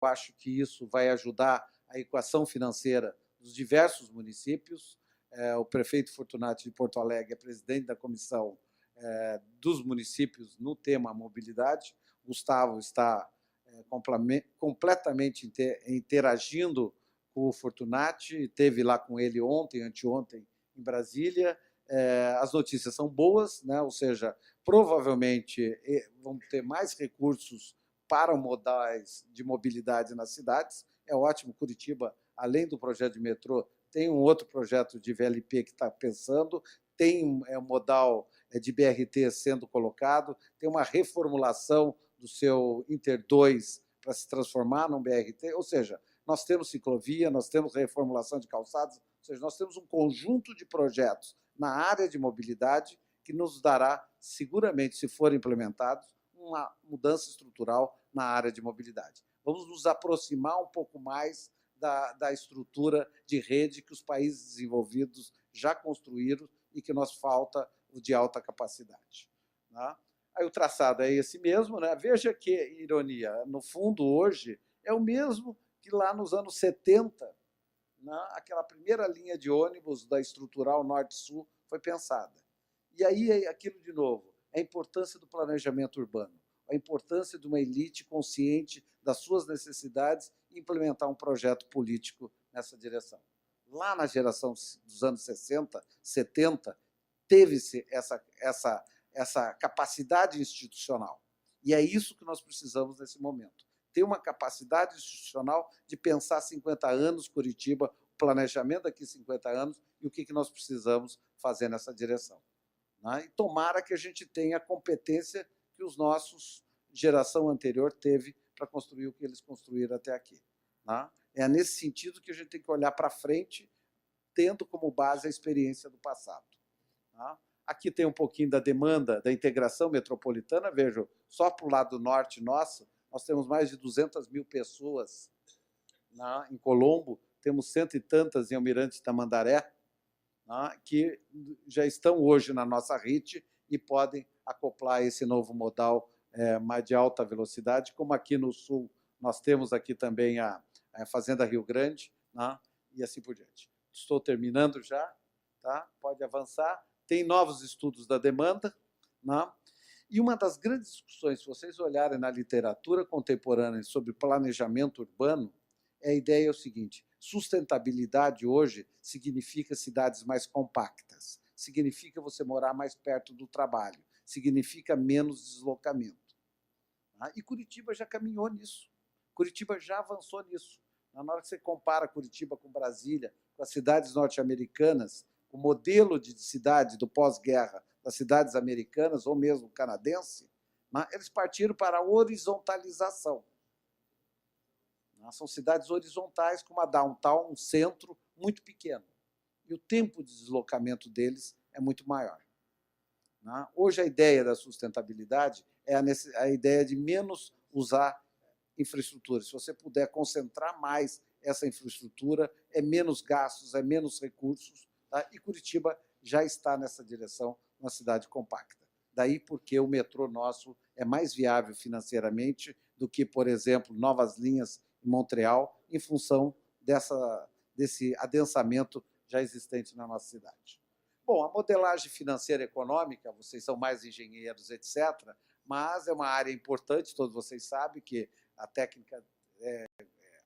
acho que isso vai ajudar a equação financeira dos diversos municípios. O prefeito Fortunati de Porto Alegre é presidente da comissão dos municípios no tema mobilidade. Gustavo está completamente interagindo com o Fortunati, esteve lá com ele ontem, anteontem, em Brasília. As notícias são boas, né? Ou seja, provavelmente vão ter mais recursos para modais de mobilidade nas cidades. É ótimo, Curitiba, além do projeto de metrô, tem um outro projeto de VLP que está pensando, tem um modal de BRT sendo colocado, tem uma reformulação do seu Inter 2 para se transformar num BRT, ou seja, nós temos ciclovia, nós temos reformulação de calçadas, ou seja, nós temos um conjunto de projetos na área de mobilidade que nos dará, seguramente, se forem implementados, uma mudança estrutural na área de mobilidade. Vamos nos aproximar um pouco mais da estrutura de rede que os países desenvolvidos já construíram e que nos falta o de alta capacidade. Né? Aí o traçado é esse mesmo, né? Veja que ironia, no fundo, hoje, é o mesmo que lá nos anos 70, né, aquela primeira linha de ônibus da estrutural Norte-Sul foi pensada. E aí é aquilo de novo, a importância do planejamento urbano, a importância de uma elite consciente das suas necessidades e implementar um projeto político nessa direção. Lá na geração dos anos 60, 70, teve-se essa capacidade institucional. E é isso que nós precisamos nesse momento. Ter uma capacidade institucional de pensar 50 anos Curitiba, o planejamento daqui 50 anos e o que nós precisamos fazer nessa direção. Né? E tomara que a gente tenha a competência que os nossos geração anterior teve para construir o que eles construíram até aqui. Né? É nesse sentido que a gente tem que olhar para frente, tendo como base a experiência do passado. Né? Aqui tem um pouquinho da demanda da integração metropolitana. Vejam, só para o lado norte nosso, nós temos mais de 200 mil pessoas, né, em Colombo, temos 100 e tantas em Almirante Tamandaré, né, que já estão hoje na nossa RIT e podem acoplar esse novo modal mais de alta velocidade, como aqui no sul nós temos aqui também a Fazenda Rio Grande, né, e assim por diante. Estou terminando já, tá? Pode avançar. Tem novos estudos da demanda, né? E uma das grandes discussões, se vocês olharem na literatura contemporânea sobre planejamento urbano, a ideia é o seguinte: sustentabilidade hoje significa cidades mais compactas, significa você morar mais perto do trabalho, significa menos deslocamento. E Curitiba já caminhou nisso, Curitiba já avançou nisso. Na hora que você compara Curitiba com Brasília, com as cidades norte-americanas, o modelo de cidade do pós-guerra das cidades americanas, ou mesmo canadense, né, eles partiram para a horizontalização. São cidades horizontais com uma downtown, um centro muito pequeno. E o tempo de deslocamento deles é muito maior. Né? Hoje a ideia da sustentabilidade é a ideia de menos usar infraestrutura. Se você puder concentrar mais essa infraestrutura, é menos gastos, é menos recursos. Tá? E Curitiba já está nessa direção, uma cidade compacta. Daí porque o metrô nosso é mais viável financeiramente do que, por exemplo, novas linhas em Montreal, em função desse adensamento já existente na nossa cidade. Bom, a modelagem financeira e econômica, vocês são mais engenheiros, etc., mas é uma área importante, todos vocês sabem que a técnica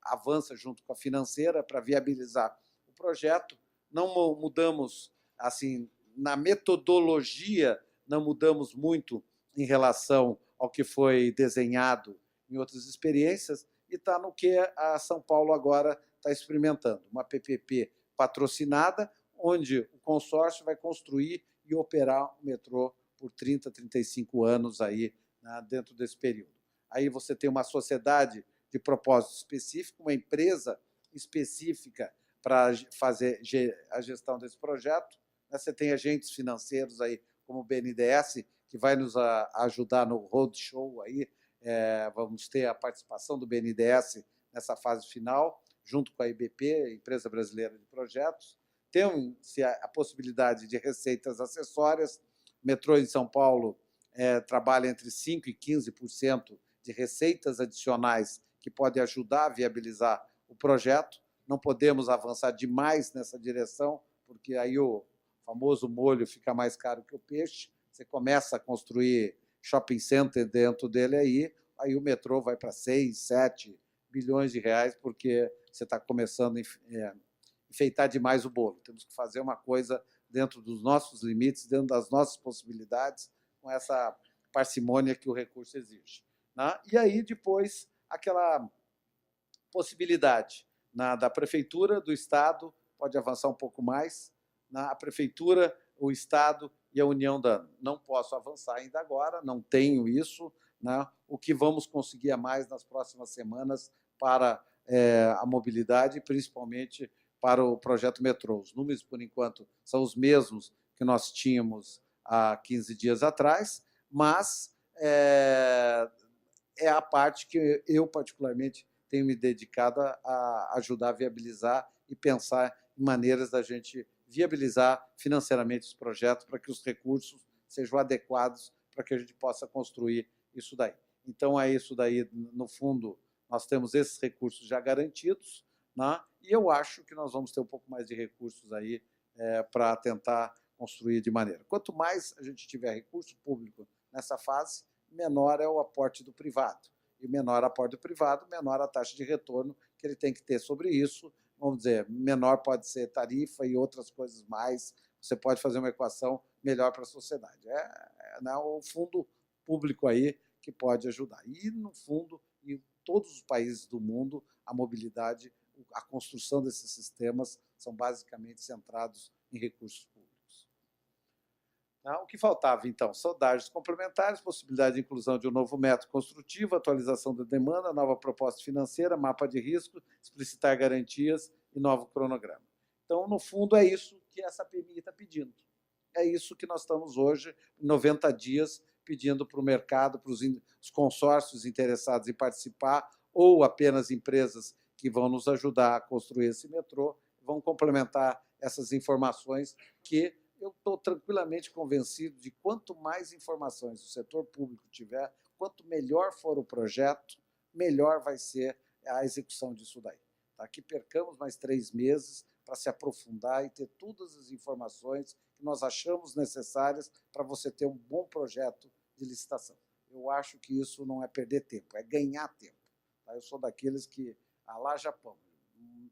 avança junto com a financeira para viabilizar o projeto. Não mudamos, assim, na metodologia, não mudamos muito em relação ao que foi desenhado em outras experiências, e está no que a São Paulo agora está experimentando, uma PPP patrocinada, onde o consórcio vai construir e operar o metrô por 30, 35 anos aí, né, dentro desse período. Aí você tem uma sociedade de propósito específico, uma empresa específica para fazer a gestão desse projeto. Você tem agentes financeiros aí, como o BNDES, que vai nos ajudar no roadshow aí. Vamos ter a participação do BNDES nessa fase final, junto com a IBP, Empresa Brasileira de Projetos. Tem-se a possibilidade de receitas acessórias. O metrô em São Paulo trabalha entre 5% e 15% de receitas adicionais que pode ajudar a viabilizar o projeto. Não podemos avançar demais nessa direção, porque aí o famoso molho fica mais caro que o peixe. Você começa a construir shopping center dentro dele aí o metrô vai para 6, 7 bilhões de reais, porque você está começando a enfeitar demais o bolo. Temos que fazer uma coisa dentro dos nossos limites, dentro das nossas possibilidades, com essa parcimônia que o recurso exige. Né? E aí, depois, aquela possibilidade da prefeitura, do Estado, pode avançar um pouco mais, a prefeitura, o Estado e a União dando. Não posso avançar ainda agora, não tenho isso. Né? O que vamos conseguir a mais nas próximas semanas para a mobilidade, principalmente para o projeto metrô. Os números, por enquanto, são os mesmos que nós tínhamos há 15 dias atrás, mas é a parte que eu, particularmente, tenho me dedicado a ajudar a viabilizar e pensar em maneiras da gente viabilizar financeiramente esse projeto para que os recursos sejam adequados para que a gente possa construir isso daí. Então, é isso daí, no fundo, nós temos esses recursos já garantidos, né? E eu acho que nós vamos ter um pouco mais de recursos aí para tentar construir de maneira. Quanto mais a gente tiver recurso público nessa fase, menor é o aporte do privado. E menor o aporte do privado, menor a taxa de retorno que ele tem que ter sobre isso. Vamos dizer, menor pode ser tarifa e outras coisas mais. Você pode fazer uma equação melhor para a sociedade. Né, o fundo público aí que pode ajudar. E, no fundo, em todos os países do mundo, a mobilidade, a construção desses sistemas são basicamente centrados em recursos públicos. O que faltava, então? Sondagens complementares, possibilidade de inclusão de um novo método construtivo, atualização da demanda, nova proposta financeira, mapa de risco, explicitar garantias e novo cronograma. Então, no fundo, é isso que essa PMI está pedindo. É isso que nós estamos hoje, 90 dias, pedindo para o mercado, para os consórcios interessados em participar, ou apenas empresas que vão nos ajudar a construir esse metrô, vão complementar essas informações que eu estou tranquilamente convencido de quanto mais informações o setor público tiver, quanto melhor for o projeto, melhor vai ser a execução disso daí. Tá? Que percamos mais 3 meses para se aprofundar e ter todas as informações que nós achamos necessárias para você ter um bom projeto de licitação. Eu acho que isso não é perder tempo, é ganhar tempo. Tá? Eu sou daqueles que, lá Japão,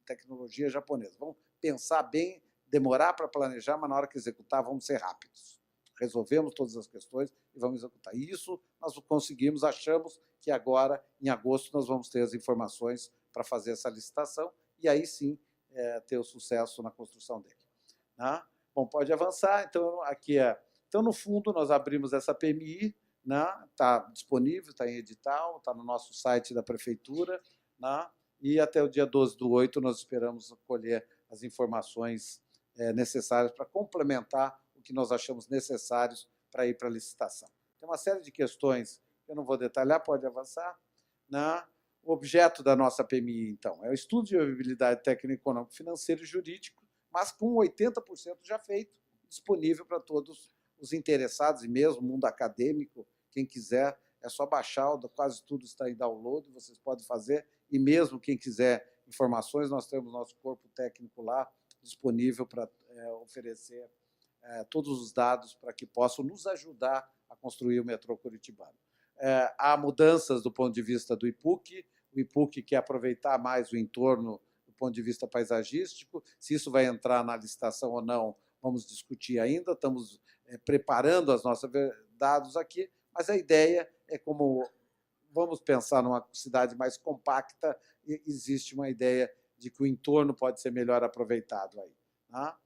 tecnologia japonesa, vamos pensar bem, demorar para planejar, mas na hora que executar, vamos ser rápidos. Resolvemos todas as questões e vamos executar. E isso nós conseguimos, achamos que agora, em agosto, nós vamos ter as informações para fazer essa licitação e aí sim ter o sucesso na construção dele. Né? Bom, pode avançar. Então, aqui Então, no fundo, nós abrimos essa PMI, está disponível, está em edital, está no nosso site da Prefeitura, né? E até o dia 12/8 nós esperamos colher as informações necessárias para complementar o que nós achamos necessários para ir para a licitação. Tem uma série de questões que eu não vou detalhar, pode avançar. Né? O objeto da nossa PMI, então, é o estudo de viabilidade técnico, econômico, financeiro e jurídico, mas com 80% já feito, disponível para todos os interessados, e mesmo o mundo acadêmico, quem quiser, é só baixar, quase tudo está em download, vocês podem fazer, e mesmo quem quiser informações, nós temos nosso corpo técnico lá, disponível para oferecer todos os dados para que possam nos ajudar a construir o metrô curitibano. Há mudanças do ponto de vista do IPUC, o IPUC quer aproveitar mais o entorno do ponto de vista paisagístico, se isso vai entrar na licitação ou não, vamos discutir ainda, estamos preparando os nossos dados aqui, mas a ideia é como vamos pensar numa cidade mais compacta, e existe uma ideia de que o entorno pode ser melhor aproveitado aí. Tá?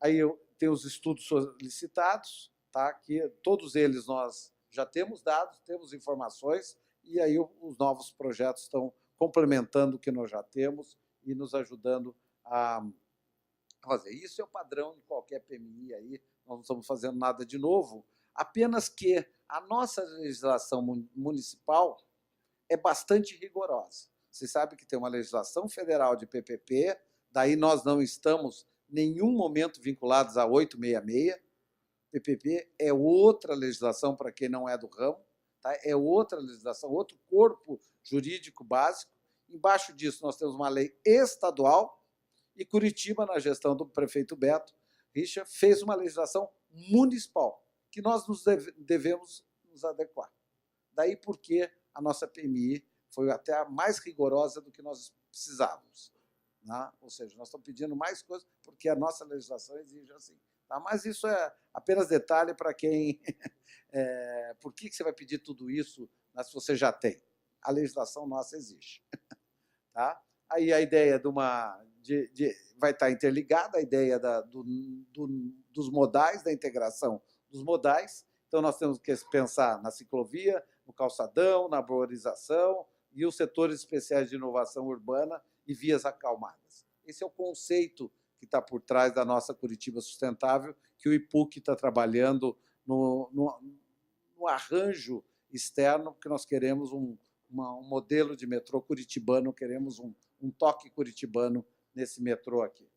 Aí tem os estudos solicitados, tá? Que todos eles nós já temos dados, temos informações, e aí os novos projetos estão complementando o que nós já temos e nos ajudando a fazer. Isso é o padrão de qualquer PMI aí, nós não estamos fazendo nada de novo, apenas que a nossa legislação municipal é bastante rigorosa. Você sabe que tem uma legislação federal de PPP, daí nós não estamos em nenhum momento vinculados a 866. PPP é outra legislação para quem não é do ramo, tá? É outra legislação, outro corpo jurídico básico, Embaixo disso, nós temos uma lei estadual e Curitiba, na gestão do prefeito Beto Richa, fez uma legislação municipal, que nós devemos nos adequar. Daí porque a nossa PMI foi até a mais rigorosa do que nós precisávamos. Né? Ou seja, nós estamos pedindo mais coisas porque a nossa legislação exige assim. Tá? Mas isso é apenas detalhe para quem... por que você vai pedir tudo isso, né, se você já tem? A legislação nossa exige. Tá? Aí a ideia vai estar interligada, a ideia dos modais, da integração dos modais. Então, nós temos que pensar na ciclovia, no calçadão, na arborização e os setores especiais de inovação urbana e vias acalmadas. Esse é o conceito que está por trás da nossa Curitiba Sustentável, que o IPUC está trabalhando no arranjo externo, porque nós queremos um modelo de metrô curitibano, queremos um toque curitibano nesse metrô aqui.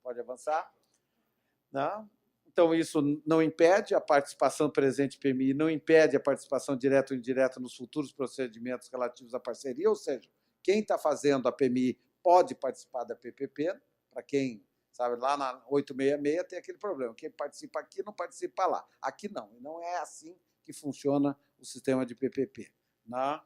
Pode avançar? Não? Então, isso não impede a participação presente PMI, não impede a participação direta ou indireta nos futuros procedimentos relativos à parceria, ou seja, quem está fazendo a PMI pode participar da PPP, para quem sabe, lá na 866 tem aquele problema, quem participa aqui não participa lá. Aqui não, e não é assim que funciona o sistema de PPP. Né?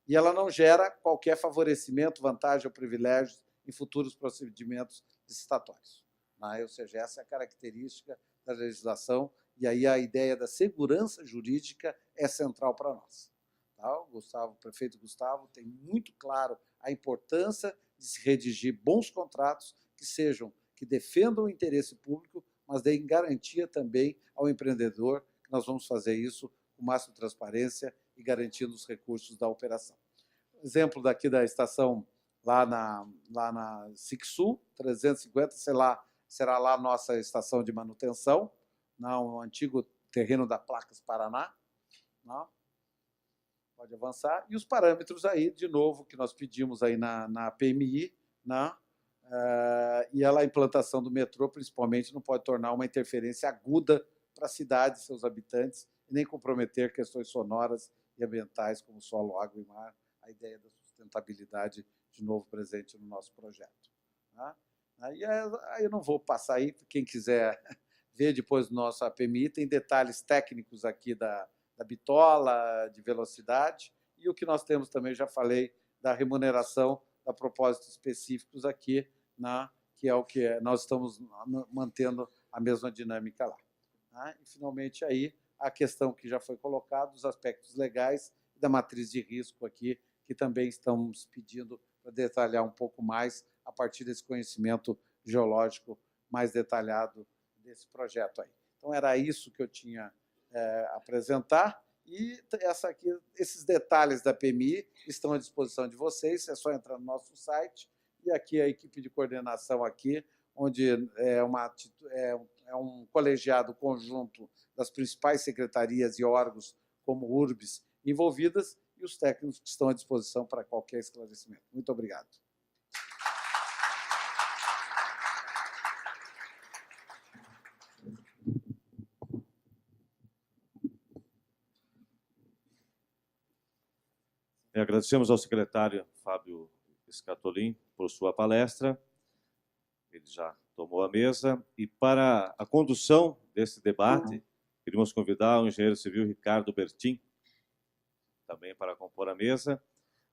E ela não gera qualquer favorecimento, vantagem ou privilégio em futuros procedimentos licitatórios. Né? Ou seja, essa é a característica da legislação, e aí a ideia da segurança jurídica é central para nós. Tá? O prefeito Gustavo tem muito claro a importância de se redigir bons contratos que defendam o interesse público, mas deem garantia também ao empreendedor que nós vamos fazer isso com máxima transparência e garantindo os recursos da operação. Exemplo daqui da estação lá na SICSU, 350, será lá a nossa estação de manutenção, no antigo terreno da Placas Paraná. Não? Pode avançar. E os parâmetros aí, de novo, que nós pedimos aí na PMI, e a implantação do metrô, principalmente, não pode tornar uma interferência aguda para a cidade e seus habitantes, e nem comprometer questões sonoras e ambientais, como solo, água e mar, a ideia da sustentabilidade, de novo, presente no nosso projeto. Aí eu não vou passar aí, quem quiser ver depois do nosso APMI, tem detalhes técnicos aqui da bitola, de velocidade, e o que nós temos também, já falei, da remuneração, da propósitos específicos aqui, que é o que nós estamos mantendo a mesma dinâmica lá. E, finalmente, aí a questão que já foi colocada, os aspectos legais e da matriz de risco aqui, que também estamos pedindo para detalhar um pouco mais a partir desse conhecimento geológico mais detalhado desse projeto aí. Então, era isso que eu tinha a apresentar, e esses detalhes da PMI estão à disposição de vocês, é só entrar no nosso site, e aqui a equipe de coordenação aqui, onde é um colegiado conjunto das principais secretarias e órgãos, como URBS, envolvidas, e os técnicos que estão à disposição para qualquer esclarecimento. Muito obrigado. Agradecemos ao secretário Fábio Scatolin por sua palestra. Ele já tomou a mesa. E para a condução desse debate, queríamos convidar o engenheiro civil Ricardo Bertin, também para compor a mesa.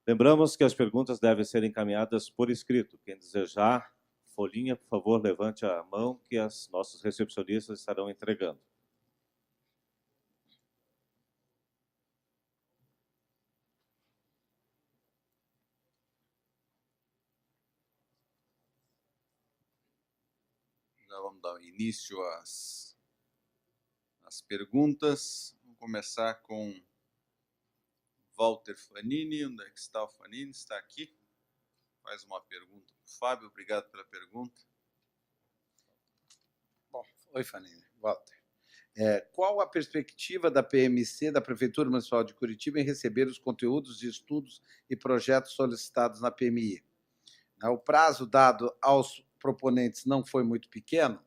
Lembramos que as perguntas devem ser encaminhadas por escrito. Quem desejar folhinha, por favor, levante a mão que os nossos recepcionistas estarão entregando. Já vamos dar início às perguntas. Vamos começar com Walter Fanini. Onde é que está o Fanini? Está aqui. Faz uma pergunta para o Fábio. Obrigado pela pergunta. Bom, oi, Fanini. Walter. Qual a perspectiva da PMC, da Prefeitura Municipal de Curitiba, em receber os conteúdos de estudos e projetos solicitados na PMI? O prazo dado aos proponentes não foi muito pequeno.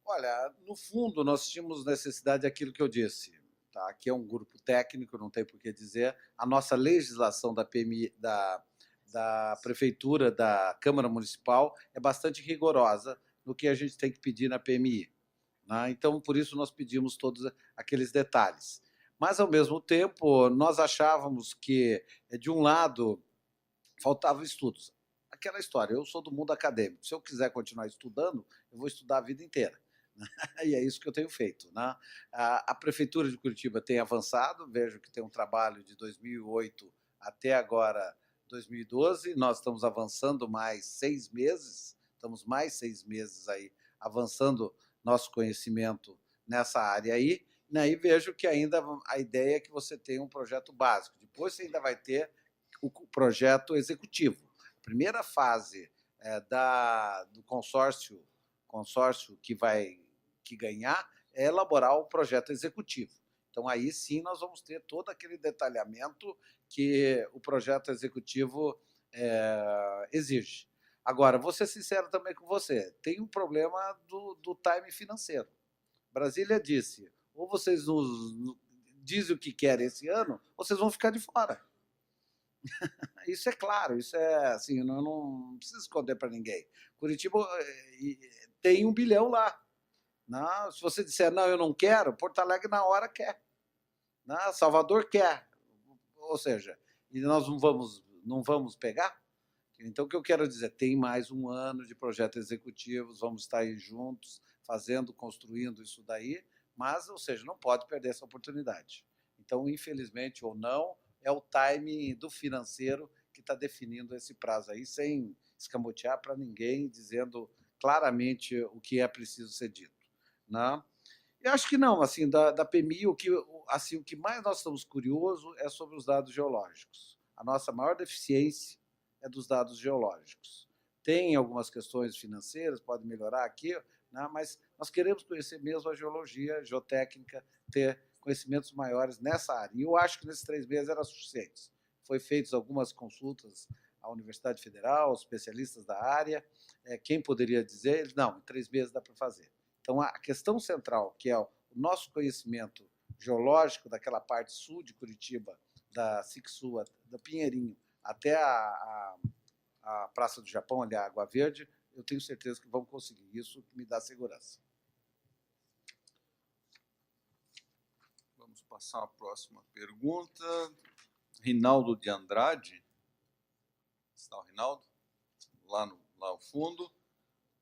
Olha, no fundo, nós tínhamos necessidade daquilo que eu disse. tá? Aqui é um grupo técnico, não tem por que dizer. A nossa legislação da PMI, da Prefeitura, da Câmara Municipal, é bastante rigorosa no que a gente tem que pedir na PMI. Né? Então, por isso, nós pedimos todos aqueles detalhes. Mas, ao mesmo tempo, nós achávamos que, de um lado, faltavam estudos. Aquela história, eu sou do mundo acadêmico. Se eu quiser continuar estudando, eu vou estudar a vida inteira. E é isso que eu tenho feito. Né? A Prefeitura de Curitiba tem avançado, vejo que tem um trabalho de 2008 até agora, 2012, nós estamos avançando mais 6 meses, estamos mais 6 meses aí avançando nosso conhecimento nessa área aí, e aí vejo que ainda a ideia é que você tenha um projeto básico, depois você ainda vai ter o projeto executivo. A primeira fase do consórcio que ganhar é elaborar o projeto executivo. Então, aí sim, nós vamos ter todo aquele detalhamento que o projeto executivo exige. Agora, vou ser sincero também com você, tem um problema do time financeiro. Brasília disse, ou vocês nos dizem o que querem esse ano, ou vocês vão ficar de fora. Isso é claro, isso é assim, não precisa esconder para ninguém. Curitiba tem 1 bilhão lá. Não, se você disser, não, eu não quero, Porto Alegre na hora quer. Não, Salvador quer. Ou seja, e nós não vamos pegar? Então, o que eu quero dizer? Tem mais 1 ano de projetos executivos, vamos estar aí juntos, fazendo, construindo isso daí, mas, ou seja, não pode perder essa oportunidade. Então, infelizmente ou não, é o time do financeiro que está definindo esse prazo aí, sem escamotear para ninguém, dizendo claramente o que é preciso ser dito. Né? Eu acho que não, assim, da PMI, o que mais nós estamos curiosos é sobre os dados geológicos. A nossa maior deficiência é dos dados geológicos. Tem algumas questões financeiras, pode melhorar aqui, né, mas nós queremos conhecer mesmo a geologia, a geotécnica, ter conhecimentos maiores nessa área. E eu acho que nesses 3 meses era suficiente. Foi feitas algumas consultas à Universidade Federal, aos especialistas da área. Quem poderia dizer? Não, em 3 meses dá para fazer. Então, a questão central, que é o nosso conhecimento geológico daquela parte sul de Curitiba, da Sixua, da Pinheirinho, até a Praça do Japão, ali a Água Verde, eu tenho certeza que vamos conseguir. Isso me dá segurança. Vamos passar à próxima pergunta. Rinaldo de Andrade. Está o Rinaldo? Lá ao fundo.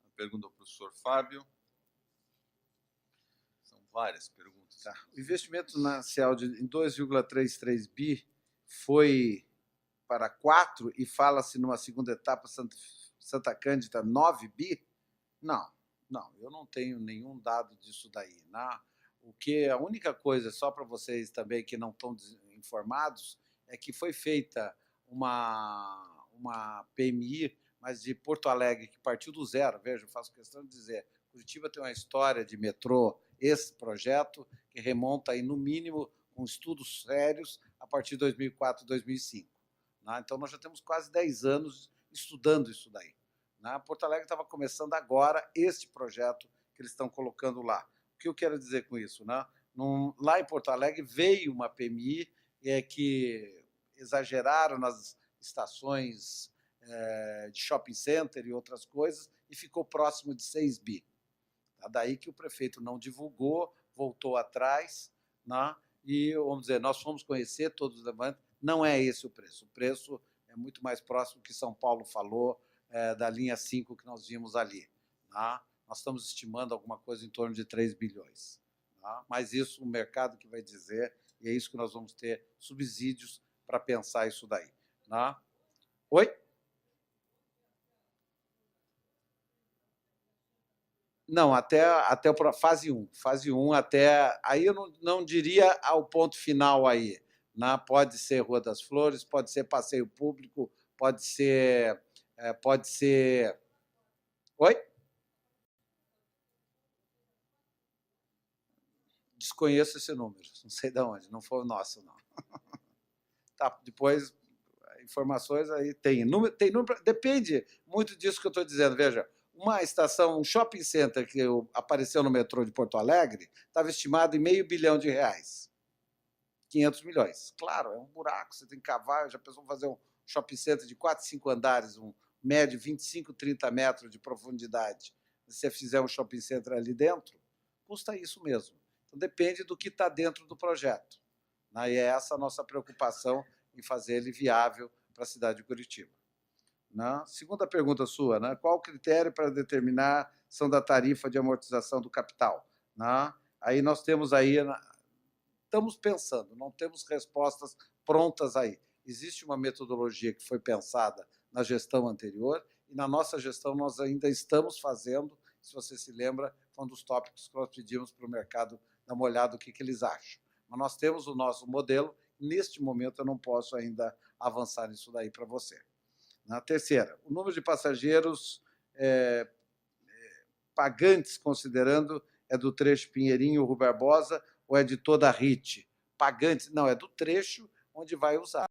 A pergunta do professor Fábio. São várias perguntas. Tá. O investimento inicial em 2,33 bi foi para 4 e fala-se numa segunda etapa Santa Cândida 9 bi? Não, eu não tenho nenhum dado disso daí. Né? A única coisa, só para vocês também que não estão informados, é que foi feita uma PMI, mas de Porto Alegre, que partiu do zero. Veja, eu faço questão de dizer, Curitiba tem uma história de metrô, esse projeto, que remonta aí, no mínimo, com estudos sérios, a partir de 2004, 2005. Né? Então, nós já temos quase 10 anos estudando isso daí. Né? Porto Alegre estava começando agora este projeto que eles estão colocando lá. O que eu quero dizer com isso? Né? Lá em Porto Alegre veio uma PMI que exageraram nas estações de shopping center e outras coisas e ficou próximo de 6 bi. Daí que o prefeito não divulgou, voltou atrás, né? E, vamos dizer, nós fomos conhecer todos os levantes, não é esse o preço é muito mais próximo do que São Paulo falou, da linha 5 que nós vimos ali. Né? Nós estamos estimando alguma coisa em torno de 3 bilhões. Né? Mas isso o mercado que vai dizer, e é isso que nós vamos ter subsídios para pensar isso daí. Né? Oi? Não, até a fase 1. Fase 1 até... Aí eu não diria ao ponto final aí. Né? Pode ser Rua das Flores, pode ser passeio público, pode ser... Oi? Desconheço esse número, não sei de onde, não foi o nosso, não. Tá, depois, informações aí tem número, depende muito disso que eu estou dizendo. Veja, uma estação, um shopping center que apareceu no metrô de Porto Alegre, estava estimado em R$500 milhão. 500 milhões. Claro, é um buraco, você tem que cavar, já pensou fazer um shopping center de 4, 5 andares, um médio 25, 30 metros de profundidade. Se você fizer um shopping center ali dentro, custa isso mesmo. Então, depende do que está dentro do projeto. Né? E é essa a nossa preocupação em fazer ele viável para a cidade de Curitiba. Né? Segunda pergunta sua, né? Qual o critério para determinar a ação da tarifa de amortização do capital? Né? Aí nós temos aí, estamos pensando, não temos respostas prontas aí. Existe uma metodologia que foi pensada na gestão anterior e na nossa gestão nós ainda estamos fazendo, se você se lembra, foi um dos tópicos que nós pedimos para o mercado dar uma olhada no que eles acham. Mas nós temos o nosso modelo, neste momento eu não posso ainda avançar nisso daí para você. Na terceira, o número de passageiros pagantes, considerando, é do trecho Pinheirinho-Rua Barbosa ou é de toda a RIT? Pagantes, não, é do trecho onde vai usar.